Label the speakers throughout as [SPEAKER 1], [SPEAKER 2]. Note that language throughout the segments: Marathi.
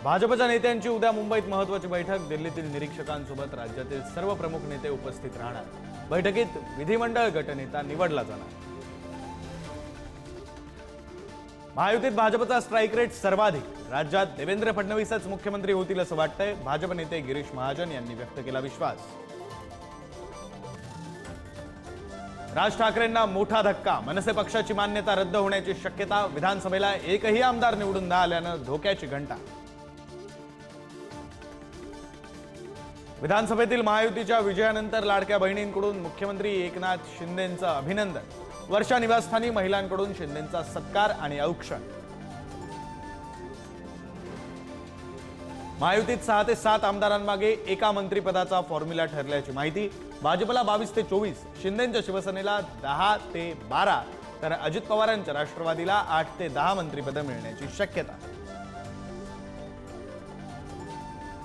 [SPEAKER 1] भाजपच्या नेत्यांची उद्या मुंबईत महत्त्वाची बैठक। दिल्लीतील निरीक्षकांसोबत राज्यातील सर्व प्रमुख नेते उपस्थित राहणार। बैठकीत विधिमंडळ गटनेता निवडला जाणार। महायुतीत भाजपचा स्ट्राइक रेट सर्वाधिक। राज्यात देवेंद्र फडणवीसच मुख्यमंत्री होतील असं वाटतंय। भाजप नेते गिरीश महाजन यांनी व्यक्त केला विश्वास। राज ठाकरेंना मोठा धक्का। मनसे पक्षाची मान्यता रद्द होण्याची शक्यता। विधानसभेला एकही आमदार निवडून न आल्यानं धोक्याची घंटा। विधानसभेतील महायुतीच्या विजयानंतर लाडक्या बहिणींकडून मुख्यमंत्री एकनाथ शिंदेंचं अभिनंदन। वर्षा निवासस्थानी महिलांकडून शिंदेंचा सत्कार आणि औक्षण। महायुतीत 6 ते 7 आमदारांमागे एका मंत्रिपदाचा फॉर्म्युला ठरल्याची माहिती। भाजपला 22 ते 24, शिंदेंच्या शिवसेनेला 10 ते 12, तर अजित पवारांच्या राष्ट्रवादीला 8 ते 10 मंत्रिपदं मिळण्याची शक्यता।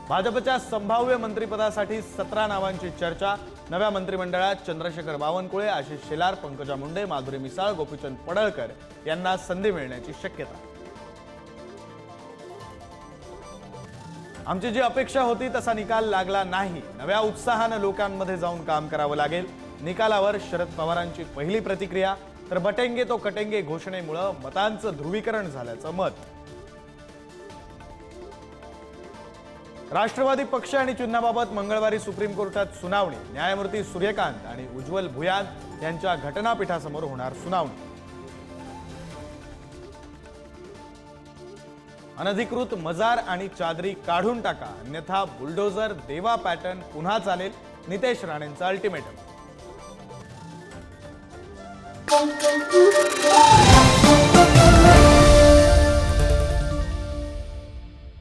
[SPEAKER 1] भाजपच्या संभाव्य मंत्रिपदासाठी 17 नावांची चर्चा। नव्या मंत्रिमंडळात चंद्रशेखर बावनकुळे, आशिष शेलार, पंकजा मुंडे, माधुरी मिसाळ, गोपीचंद पडळकर यांना संधी मिळण्याची शक्यता। आमची जी अपेक्षा होती तसा निकाल लागला नाही। नव्या उत्साहाने लोकांमध्ये जाऊन काम करावं लागेल। निकालावर शरद पवारांची पहिली प्रतिक्रिया। तर बटेंगे तो कटेंगे घोषणेमुळे मतांचं ध्रुवीकरण झाल्याचं मत। राष्ट्रवादी पक्ष आणि चिन्हाबाबत मंगळवारी सुप्रीम कोर्टात सुनावणी। न्यायमूर्ती सूर्यकांत आणि उज्ज्वल भुयान यांच्या घटनापीठासमोर होणार सुनावणी। अनधिकृत मजार आणि चादरी काढून टाका, अन्यथा बुलडोझर देवा पॅटर्न पुन्हा चालेल। नितेश राणेंचं अल्टिमेटम।